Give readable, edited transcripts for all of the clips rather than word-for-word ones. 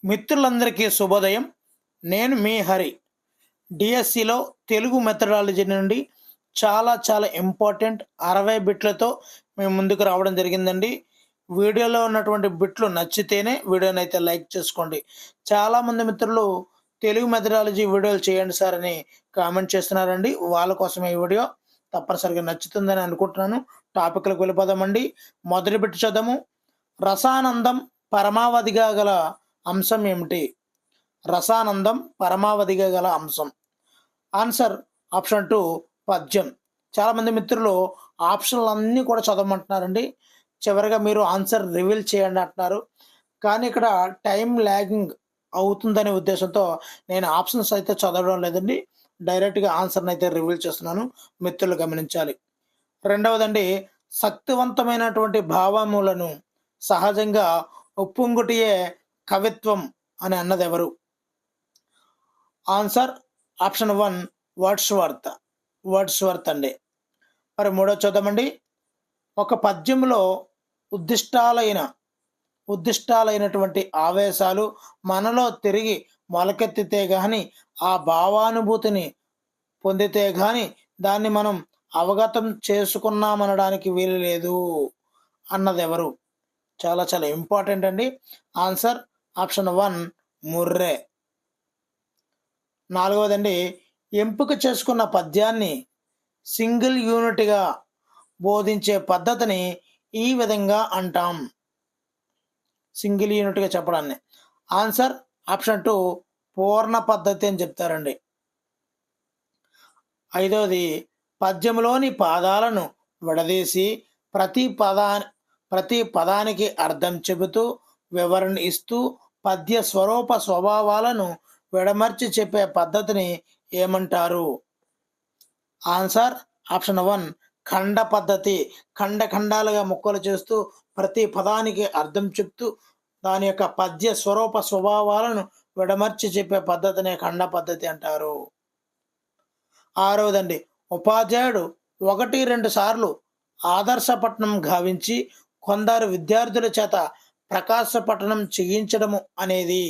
మిత్రులందరికీ శుభోదయం. నేను మీ హరి. డిఎస్సిలో తెలుగు మెథడాలజీ నుండి చాలా ఇంపార్టెంట్ 60 బిట్లతో మేము ముందుకు రావడం జరిగిందండి. వీడియోలో ఉన్నటువంటి బిట్లు నచ్చితేనే వీడియోనైతే లైక్ చేసుకోండి. చాలామంది మిత్రులు తెలుగు మెథడాలజీ వీడియోలు చేయండి సార్ అని కామెంట్ చేస్తున్నారండి. వాళ్ళ కోసమే ఈ వీడియో తప్పనిసరిగా నచ్చుతుందని అనుకుంటున్నాను. టాపిక్లకు వెళ్ళిపోదామండి. మొదటి బిట్ చూద్దాము. రసానందం పరమావధిగా గల అంశం ఏమిటి? రసానందం పరమావధిగా గల అంశం. ఆన్సర్ ఆప్షన్ 2 పద్యం. చాలామంది మిత్రులు ఆప్షన్లు అన్నీ కూడా చదవమంటున్నారండి. చివరిగా మీరు ఆన్సర్ రివీల్ చేయండి అంటున్నారు. కానీ ఇక్కడ టైం ల్యాగింగ్ అవుతుందనే ఉద్దేశంతో నేను ఆప్షన్స్ అయితే చదవడం లేదండి. డైరెక్ట్గా ఆన్సర్ని అయితే రివీల్ చేస్తున్నాను. మిత్రులు గమనించాలి. రెండవదండి, శక్తివంతమైనటువంటి భావములను సహజంగా ఉప్పొంగుటియే కవిత్వం అని అన్నది ఎవరు? ఆన్సర్ ఆప్షన్ 1 వర్డ్స్వర్త్ అండి. మరి మూడో చూద్దామండి. ఒక పద్యంలో ఉద్దిష్టాలైనటువంటి ఆవేశాలు మనలో తిరిగి మొలకెత్తితే గాని, ఆ భావానుభూతిని పొందితే గాని దాన్ని మనం అవగతం చేసుకున్నామనడానికి వీలు లేదు అన్నది ఎవరు? చాలా ఇంపార్టెంట్ అండి. Answer option 1 Murray. నాలుగవదండి, ఎంపిక చేసుకున్న పద్యాన్ని సింగిల్ యూనిట్గా బోధించే పద్ధతిని ఈ విధంగా అంటాం. సింగిల్ యూనిట్గా చెప్పడాన్ని. ఆన్సర్ ఆప్షన్ 2 పూర్ణ పద్ధతి అని చెప్తారండి. ఐదవది, పద్యంలోని పాదాలను విడదీసి ప్రతి పదానికి అర్థం చెబుతూ వివరణ ఇస్తూ పద్య స్వరూప స్వభావాలను విడమర్చి చెప్పే పద్ధతిని ఏమంటారు? ఆన్సర్ ఆప్షన్ 1 ఖండ పద్ధతి. ఖండాలుగా ముక్కలు చేస్తూ ప్రతి పదానికి అర్థం చెప్తూ దాని యొక్క పద్య స్వరూప స్వభావాలను విడమర్చి చెప్పే పద్ధతిని ఖండ పద్ధతి అంటారు. ఆరవదండి, ఉపాధ్యాయుడు 1-2 సార్లు ఆదర్శపట్నం గావించి కొందరు విద్యార్థుల చేత ప్రకాశపట్నం చేయించడము అనేది.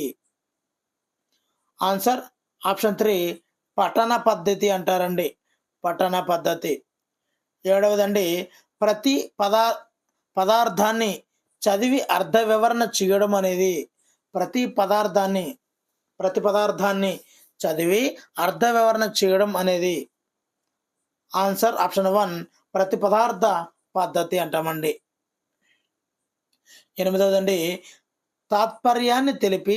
ఆన్సర్ ఆప్షన్ 3 పఠన పద్ధతి అంటారండి. పఠన పద్ధతి. ఏడవదండి, ప్రతి పదార్థాన్ని చదివి అర్థ వివరణ చేయడం అనేది. ప్రతి పదార్థాన్ని చదివి అర్థ వివరణ చేయడం అనేది. ఆన్సర్ ఆప్షన్ 1 ప్రతి పదార్థ పద్ధతి అంటామండి. ఎనిమిదవదండి, తాత్పర్యాన్ని తెలిపి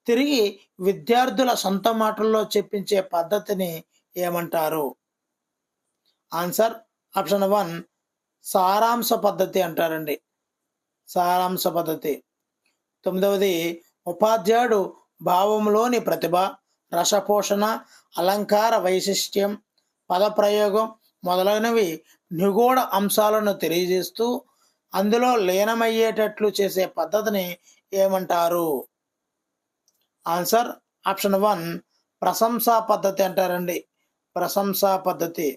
తిరిగి విద్యార్థుల సొంత మాటల్లో చెప్పించే పద్ధతిని ఏమంటారు? ఆన్సర్ ఆప్షన్ 1 సారాంశ పద్ధతి అంటారండి. సారాంశ పద్ధతి. తొమ్మిదవది, ఉపాధ్యాయుడు భావంలోని ప్రతిభ, రసపోషణ, అలంకార వైశిష్ట్యం, పదప్రయోగం మొదలైనవి నిగూఢ అంశాలను తెలియజేస్తూ అందులో లీనమయ్యేటట్లు చేసే పద్ధతిని ఏమంటారు? ఆన్సర్ ఆప్షన్ 1 ప్రశంసా పద్ధతి అంటారండి. ప్రశంసా పద్ధతి.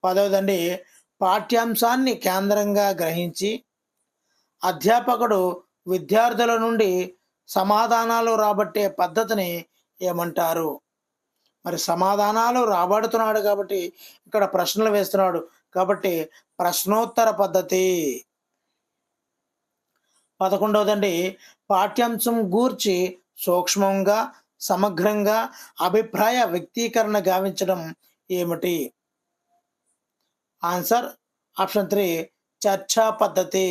పదవదండి, పాఠ్యాంశాన్ని కేంద్రంగా గ్రహించి అధ్యాపకుడు విద్యార్థుల నుండి సమాధానాలు రాబట్టే పద్ధతిని ఏమంటారు? మరి సమాధానాలు రాబడుతున్నాడు కాబట్టి ఇక్కడ ప్రశ్నలు వేస్తున్నాడు కాబట్టి ప్రశ్నోత్తర పద్ధతి. 11వదండి, పాఠ్యాంశం గూర్చి సూక్ష్మంగా సమగ్రంగా అభిప్రాయ వ్యక్తీకరణ గావించడం ఏమిటి? ఆన్సర్ ఆప్షన్ 3 చర్చా పద్ధతి.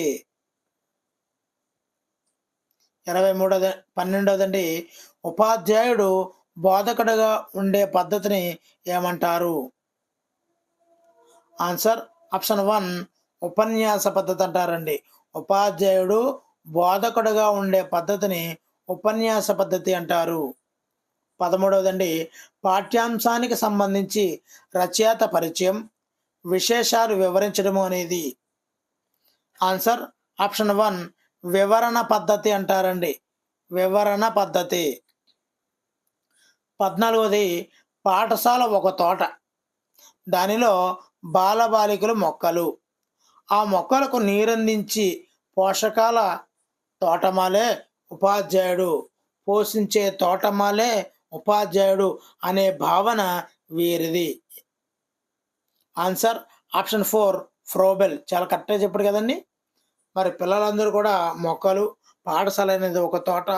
12వదండి, ఉపాధ్యాయుడు బోధకుడుగా ఉండే పద్ధతిని ఏమంటారు? ఆన్సర్ ఆప్షన్ 1 ఉపన్యాస పద్ధతి అంటారండి. ఉపాధ్యాయుడు బోధకుడుగా ఉండే పద్ధతిని ఉపన్యాస పద్ధతి అంటారు. 13వదండి, పాఠ్యాంశానికి సంబంధించి రచయిత పరిచయం, విశేషాలు వివరించడము అనేది. ఆన్సర్ ఆప్షన్ 1 వివరణ పద్ధతి అంటారండి. వివరణ పద్ధతి. 14వది, పాఠశాల ఒక తోట, దానిలో బాలబాలికలు మొక్కలు, ఆ మొక్కలకు నీరందించి పోషకాల తోటమాలే ఉపాధ్యాయుడు పోషించే తోటమాలే ఉపాధ్యాయుడు అనే భావన వీరిది. Answer option 4 Froebel. చాలా కరెక్ట్గా చెప్పాడు కదండి. మరి పిల్లలందరూ కూడా మొక్కలు, పాఠశాల అనేది ఒక తోట,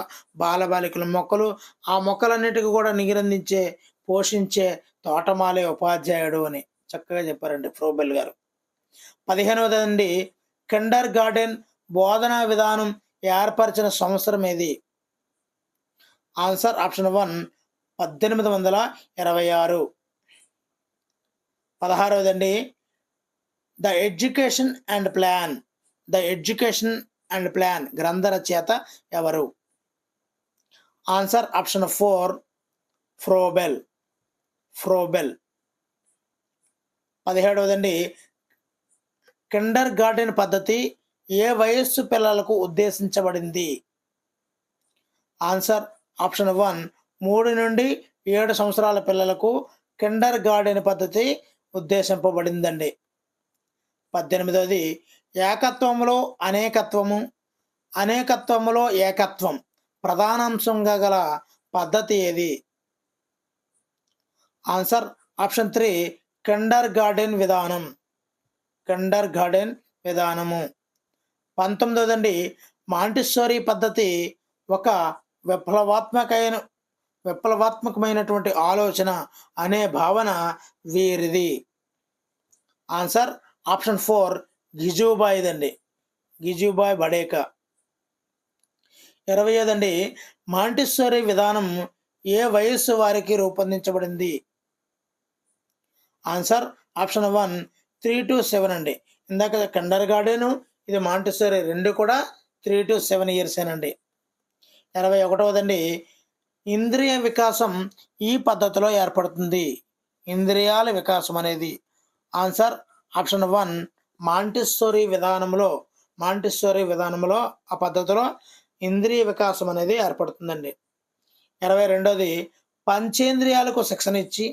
బాలబాలికల మొక్కలు, ఆ మొక్కలన్నిటికీ కూడా నీరందించే, పోషించే తోటమాలే ఉపాధ్యాయుడు అని చక్కగా చెప్పారండి ఫ్రోబెల్ గారు. 15వదండి, కిండర్ గార్డెన్ బోధనా విధానం ఏర్పరిచిన సంవత్సరం ఏది? Answer option 1 1826. 16వదండి, ద ఎడ్యుకేషన్ అండ్ ప్లాన్ గ్రంథ రచయిత ఎవరు? Answer option 4 Froebel. 17వదండి, కిండర్ గార్డెన్ పద్ధతి ఏ వయస్సు పిల్లలకు ఉద్దేశించబడింది? ఆన్సర్ ఆప్షన్ 1 3 నుండి 7 సంవత్సరాల పిల్లలకు కిండర్ గార్డెన్ పద్ధతి ఉద్దేశింపబడిందండి. 18వది, ఏకత్వంలో అనేకత్వములో ఏకత్వం ప్రధానాంశంగా గల పద్ధతి ఏది? ఆన్సర్ ఆప్షన్ 3 కిండర్ గార్డెన్ విధానము. 19వదండి, మాంటిస్సోరీ పద్ధతి ఒక విప్లవాత్మకమైనటువంటి ఆలోచన అనే భావన వీరిది. ఆన్సర్ ఆప్షన్ 4 గిజుబాయ్ బడేకా. 20వదండి, మాంటిస్సోరీ విధానం ఏ వయస్సు వారికి రూపొందించబడింది? ఆన్సర్ ఆప్షన్ 1 3 to 7 అండి. ఇందాక కిండర్ గార్డెన్, ఇది మాంటిస్సోరీ, రెండు కూడా 3 to 7 years ఏనండి. 21వదండి, ఇంద్రియ వికాసం ఈ పద్ధతిలో ఏర్పడుతుంది. ఇంద్రియాల వికాసం అనేది. ఆన్సర్ ఆప్షన్ 1 మాంటిస్సోరీ విధానంలో ఆ పద్ధతిలో ఇంద్రియ వికాసం అనేది ఏర్పడుతుందండి. 22వది, పంచేంద్రియాలకు శిక్షణ ఇచ్చి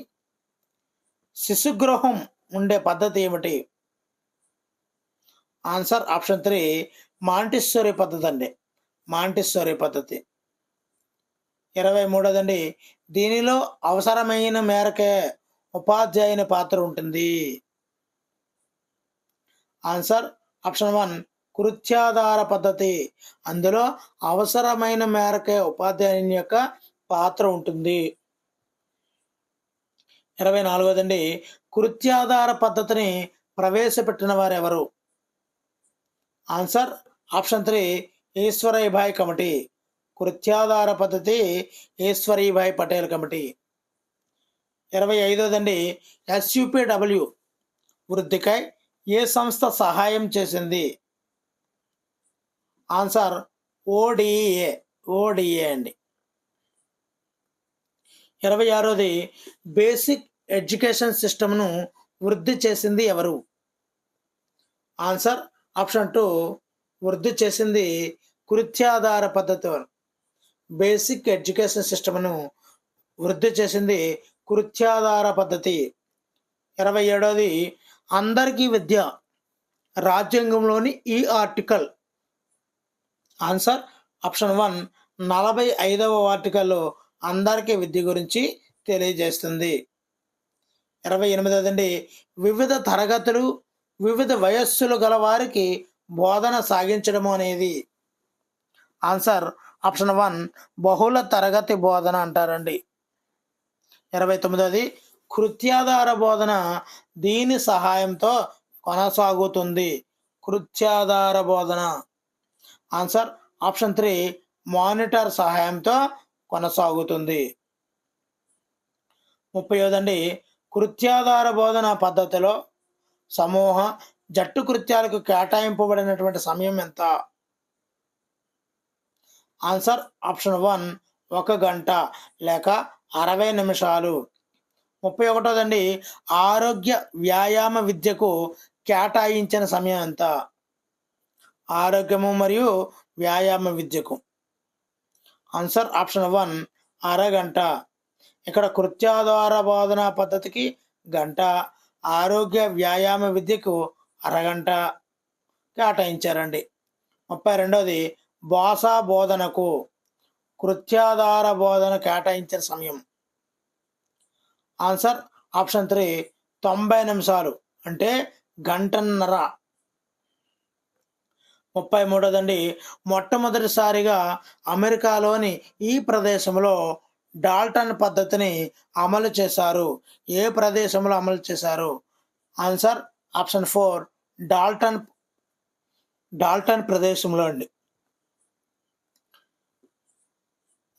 శిశుగృహం ఉండే పద్ధతి ఏమిటి? ఆన్సర్ ఆప్షన్ 3 మాంటిస్సోరీ పద్ధతి. 23వదండి, దీనిలో అవసరమైన మేరకే ఉపాధ్యాయుని పాత్ర ఉంటుంది. ఆన్సర్ ఆప్షన్ 1 కృత్యాధార పద్ధతి. అందులో అవసరమైన మేరకే ఉపాధ్యాయుని యొక్క పాత్ర ఉంటుంది. 24వదండి, కృత్యాధార పద్ధతిని ప్రవేశపెట్టిన వారు ఎవరు? Answer option 3 Ishwarbhai committee. కృత్యాధార పద్ధతి ఈశ్వరీభాయ్ పటేల్ కమిటీ. 25వదండి, SUPW వృద్ధికై ఏ సంస్థ సహాయం చేసింది? ఆన్సర్ ODA అండి. 26వది, బేసిక్ ఎడ్యుకేషన్ సిస్టమ్ను వృద్ధి చేసింది ఎవరు? ఆన్సర్ ఆప్షన్ 2 వృద్ధి చేసింది కృత్యాధార పద్ధతి. బేసిక్ ఎడ్యుకేషన్ సిస్టమ్ను వృద్ధి చేసింది కృత్యాధార పద్ధతి. 27వది, అందరికీ విద్య రాజ్యాంగంలోని ఈ ఆర్టికల్. ఆన్సర్ ఆప్షన్ 1 45వ ఆర్టికల్లో అందరికీ విద్య గురించి తెలియజేస్తుంది. 28వదండి, వివిధ తరగతులు, వివిధ వయస్సులు గల వారికి బోధన సాగించడం అనేది. ఆన్సర్ ఆప్షన్ 1 బహుళ తరగతి బోధన అంటారండి. 29వది, కృత్యాధార బోధన దీని సహాయంతో కొనసాగుతుంది. కృత్యాధార బోధన. ఆన్సర్ ఆప్షన్ 3 మానిటర్ సహాయంతో కొనసాగుతుంది. 30వదండి, కృత్యాధార బోధన పద్ధతిలో సమూహ, జట్టు కృత్యాలకు కేటాయింపబడినటువంటి సమయం ఎంత? ఆన్సర్ ఆప్షన్ 1 1 గంట లేక 60 నిమిషాలు. 31వదండి, ఆరోగ్య వ్యాయామ విద్యకు కేటాయించిన సమయం ఎంత? ఆరోగ్యము మరియు వ్యాయామ విద్యకు. ఆన్సర్ ఆప్షన్ 1 అరగంట. ఇక్కడ కృత్యాధార బోధన పద్ధతికి గంట, ఆరోగ్య వ్యాయామ విద్యకు అరగంట కేటాయించారండి. 32వది, భాషా బోధనకు కృత్యాధార బోధన కేటాయించిన సమయం? ఆన్సర్ ఆప్షన్ 3 90 నిమిషాలు, అంటే గంటన్నర. 33దండి, మొట్టమొదటిసారిగా అమెరికాలోని ఈ ప్రదేశంలో డాల్టన్ పద్ధతిని అమలు చేశారు. ఏ ప్రదేశంలో అమలు చేశారు? ఆన్సర్ ఆప్షన్ 4 డాల్టన్ ప్రదేశంలో అండి.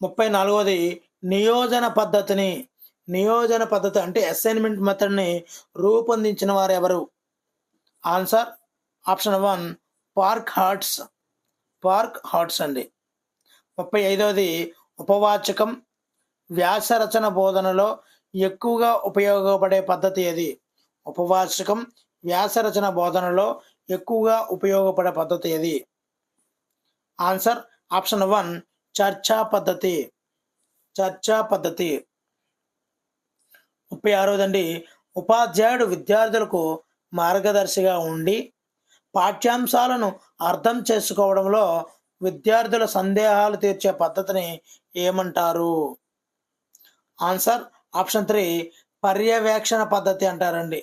34ది, నియోజన పద్ధతి అంటే అసైన్మెంట్ మెథడ్ని రూపొందించిన వారు ఎవరు? ఆన్సర్ ఆప్షన్ 1 పార్క్ హార్ట్స్ అండి. 35ది, ఉపవాచకం వ్యాసరచన బోధనలో ఎక్కువగా ఉపయోగపడే పద్ధతి ఏది? ఉపవాచకం వ్యాసరచన బోధనలో ఎక్కువగా ఉపయోగపడే పద్ధతి ఏది? ఆన్సర్ ఆప్షన్ 1 చర్చా పద్ధతి. 36దండి, ఉపాధ్యాయుడు విద్యార్థులకు మార్గదర్శిగా ఉండి పాఠ్యాంశాలను అర్థం చేసుకోవడంలో విద్యార్థుల సందేహాలు తీర్చే పద్ధతిని ఏమంటారు? ఆన్సర్ ఆప్షన్ 3 పర్యవేక్షణ పద్ధతి అంటారండి.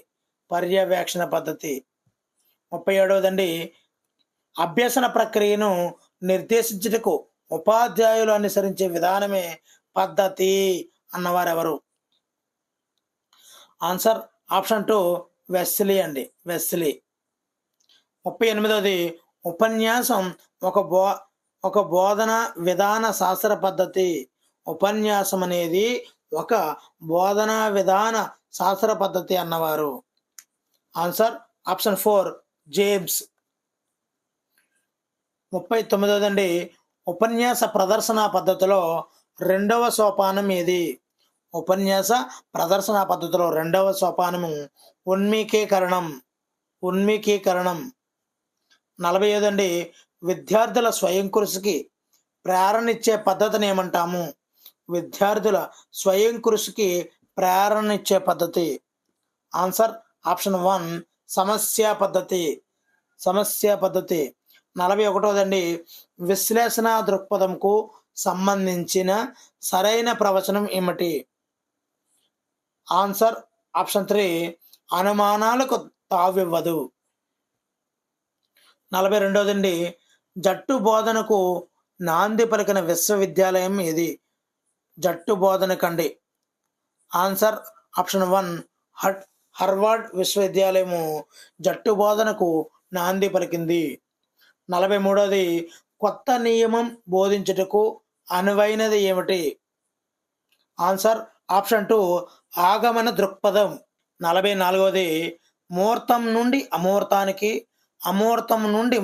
పర్యవేక్షణ పద్ధతి. 37దండి, అభ్యసన ప్రక్రియను నిర్దేశించుటకు ఉపాధ్యాయులు అనుసరించే విధానమే పద్ధతి అన్నవారు ఎవరు? ఆన్సర్ ఆప్షన్ 2 వెస్లీ అండి. 38ది, ఉపన్యాసం ఒక బోధన విధాన శాస్త్ర పద్ధతి. ఉపన్యాసం అనేది ఒక బోధనా విధాన శాస్త్ర పద్ధతి అన్నవారు. Answer option 4 James. 39దండి, ఉపన్యాస ప్రదర్శన పద్ధతిలో రెండవ సోపానం ఏది? ఉపన్యాస ప్రదర్శన పద్ధతిలో రెండవ సోపానము ఉన్మీకీకరణం. 45దండి, విద్యార్థుల స్వయం కృషికి ప్రేరణిచ్చే పద్ధతిని ఏమంటాము? విద్యార్థుల స్వయం కృషికి ప్రేరణిచ్చే పద్ధతి. ఆన్సర్ ఆప్షన్ 1 సమస్య పద్ధతి. 41దండి, విశ్లేషణ దృక్పథంకు సంబంధించిన సరైన ప్రవచనం ఏమిటి? ఆన్సర్ ఆప్షన్ 3 అనుమానాలకు తావివ్వదు. 42దండి, జట్టు బోధనకు నాంది పలికిన విశ్వవిద్యాలయం ఏది? జట్టు బోధనకండి. ఆన్సర్ ఆప్షన్ 1 హార్వర్డ్ విశ్వవిద్యాలయము జట్టు బోధనకు నాంది పలికింది. 43ది, కొత్త నియమం బోధించుటకు అనువైనది ఏమిటి? ఆన్సర్ ఆప్షన్ 2 ఆగమన దృక్పథం. 44ది, ముహూర్తం నుండి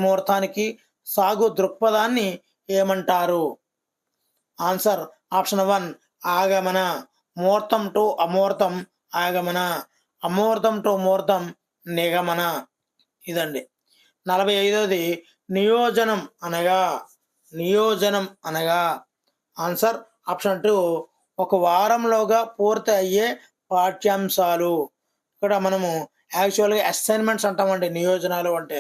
ముహూర్తానికి సాగు దృక్పథాన్ని ఏమంటారు? ఆన్సర్ ఆప్షన్ 1 ఆగమన. ముహూర్తం టు అముహూర్తం ఆగమన, అముహూర్తం టు ముహూర్తం నిగమన. ఇదండి. 45ది, నియోజనం అనగా ఆన్సర్ ఆప్షన్ 2 ఒక వారంలోగా పూర్తి అయ్యే పాఠ్యాంశాలు. ఇక్కడ మనము యాక్చువల్గా అసైన్మెంట్స్ అంటామండి. నియోజనాలు అంటే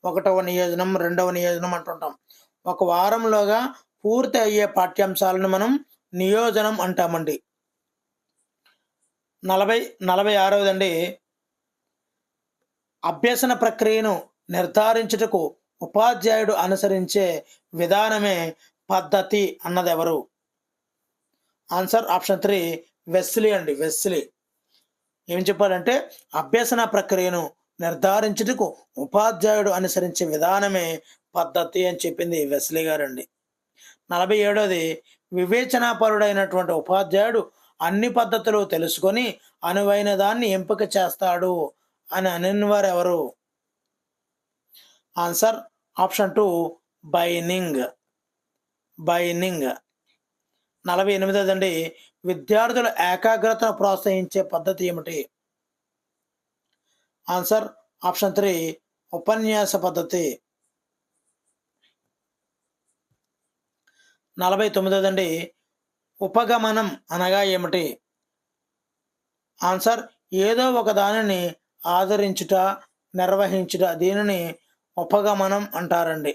1వ నియోజనం 2వ నియోజనం అంటుంటాం. ఒక వారంలోగా పూర్తి అయ్యే పాఠ్యాంశాలను మనం నియోజనం అంటామండి. 46దండి, అభ్యసన ప్రక్రియను నిర్ధారించుటకు ఉపాధ్యాయుడు అనుసరించే విధానమే పద్ధతి అన్నది ఎవరు? ఆన్సర్ ఆప్షన్ 3 వెస్లీ అండి. ఏం చెప్పాలంటే అభ్యసన ప్రక్రియను నిర్ధారించుటకు ఉపాధ్యాయుడు అనుసరించే విధానమే పద్ధతి అని చెప్పింది వెస్లీ గారండి. 47ది, వివేచనాపరుడైనటువంటి ఉపాధ్యాయుడు అన్ని పద్ధతులు తెలుసుకొని అనువైన దాన్ని ఎంపిక చేస్తాడు అని అనేవారు ఎవరు? Answer option 2 బైనింగ్. 48దండి, విద్యార్థుల ఏకాగ్రతను ప్రోత్సహించే పద్ధతి ఏమిటి? ఆన్సర్ ఆప్షన్ 3 ఉపన్యాస పద్ధతి. 49దండి, ఉపగమనం అనగా ఏమిటి? ఆన్సర్ ఏదో ఒక దానిని ఆదరించుట, నిర్వహించుట, దీనిని ఉపగమనం అంటారండి.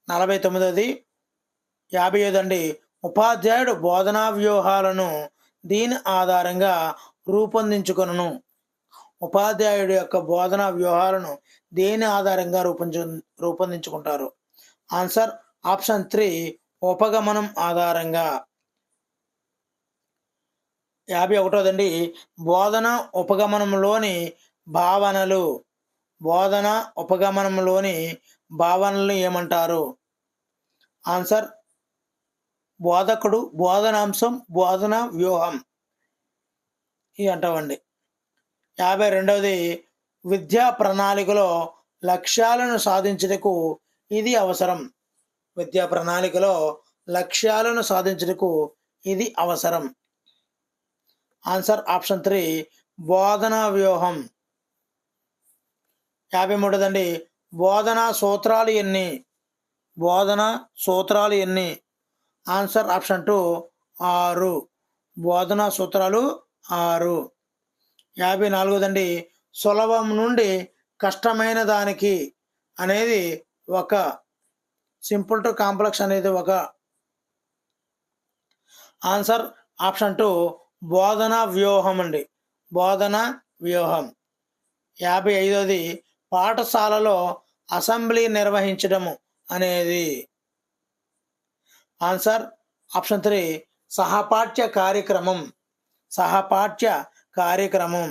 49ది, 55 అండి, ఉపాధ్యాయుడు బోధనా వ్యూహాలను దీని ఆధారంగా రూపొందించుకొనును. ఉపాధ్యాయుడి యొక్క బోధనా వ్యూహాలను దేని ఆధారంగా రూపొందించుకుంటారు? ఆన్సర్ ఆప్షన్ 3 ఉపగమనం ఆధారంగా. 51 బోధన ఉపగమనంలోని భావనలు. బోధన ఉపగమనంలోని భావనలు ఏమంటారు? ఆన్సర్ బోధకుడు, బోధనాంశం, బోధన వ్యూహం ఇవి అంటామండి. 52 విద్యా ప్రణాళికలో లక్ష్యాలను సాధించుటకు ఇది అవసరం. విద్యా ప్రణాళికలో లక్ష్యాలను సాధించుటకు ఇది అవసరం. ఆన్సర్ ఆప్షన్ 3 బోధనా వ్యూహం. 53 బోధనా సూత్రాలు ఎన్ని? బోధనా సూత్రాలు ఎన్ని? Answer option 2 6. బోధనా సూత్రాలు 6. 54 సులభం నుండి కష్టమైన దానికి అనేది ఒక సింపుల్ టు కాంప్లెక్స్ అనేది ఒక. ఆన్సర్ ఆప్షన్ 2 బోధన వ్యూహం అండి, బోధన వ్యూహం. 55 పాఠశాలలో అసెంబ్లీ నిర్వహించడము అనేది. ఆన్సర్ ఆప్షన్ 3 సహపాఠ్య కార్యక్రమం, సహపాఠ్య కార్యక్రమం.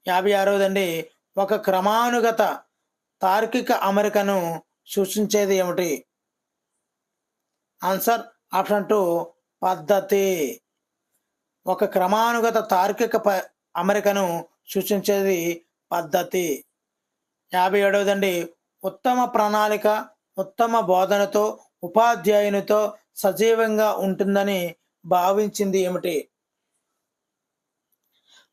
56 ఒక క్రమానుగత తార్కిక అమరికను సూచించేది ఏమిటి? ఆన్సర్ ఆప్షన్ 2 పద్ధతి. ఒక క్రమానుగత తార్కిక అమరికను సూచించేది పద్ధతి. 57 ఉత్తమ ప్రణాళిక ఉత్తమ బోధనతో ఉపాధ్యాయునితో సజీవంగా ఉంటుందని భావించింది ఏమిటి?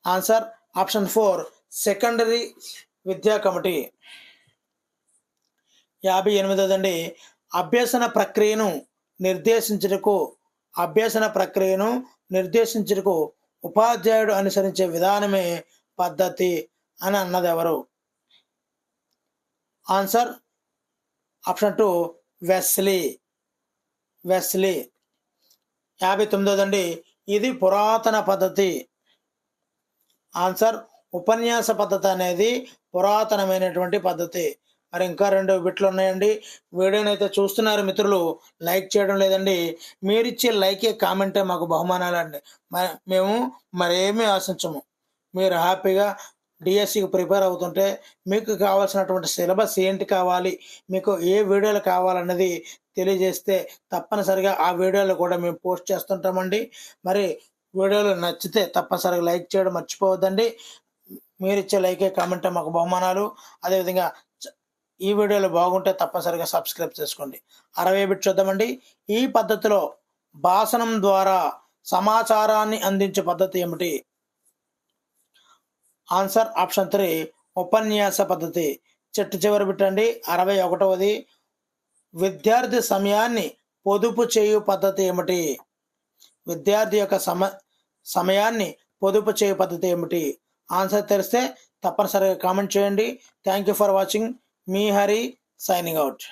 ఆన్సర్ ఆప్షన్ 4 సెకండరీ విద్యా కమిటీ. 58 అభ్యసన ప్రక్రియను నిర్దేశించుటకు ఉపాధ్యాయుడు అనుసరించే విధానమే పద్ధతి అని అన్నది ఎవరు? Answer option 2 Wesley. 59 ఇది పురాతన పద్ధతి. ఆన్సర్ ఉపన్యాస పద్ధతి అనేది పురాతనమైనటువంటి పద్ధతి. మరి ఇంకా 2 బిట్లు ఉన్నాయండి. వీడియోని అయితే చూస్తున్నారు మిత్రులు, లైక్ చేయడం లేదండి. మీరిచ్చే లైకే కామెంటే మాకు బహుమానాలండి. మేము మరేమీ ఆశించము. మీరు హ్యాపీగా డిఎస్సికి ప్రిపేర్ అవుతుంటే మీకు కావాల్సినటువంటి సిలబస్ ఏంటి కావాలి, మీకు ఏ వీడియోలు కావాలన్నది తెలియజేస్తే తప్పనిసరిగా ఆ వీడియోలు కూడా మేము పోస్ట్ చేస్తుంటామండి. మరి వీడియోలు నచ్చితే తప్పనిసరిగా లైక్ చేయడం మర్చిపోవద్దండి. మీరు ఇచ్చే లైకే కామెంటే మాకు బహుమానాలు. అదేవిధంగా ఈ వీడియోలు బాగుంటే తప్పనిసరిగా సబ్స్క్రైబ్ చేసుకోండి. 60 బిట్ చూద్దామండి. ఈ పద్ధతిలో భాషణం ద్వారా సమాచారాన్ని అందించే పద్ధతి ఏమిటి? ఆన్సర్ ఆప్షన్ 3 ఉపన్యాస పద్ధతి. చివరి బిట్ అండి. 61 విద్యార్థి సమయాన్ని పొదుపు చేయు పద్ధతి ఏమిటి? విద్యార్థి యొక్క సమయాన్ని పొదుపు చేయు పద్ధతి ఏమిటి? ఆన్సర్ తెలిస్తే తప్పనిసరిగా కామెంట్ చేయండి. Thank you for watching. Me Hari signing out.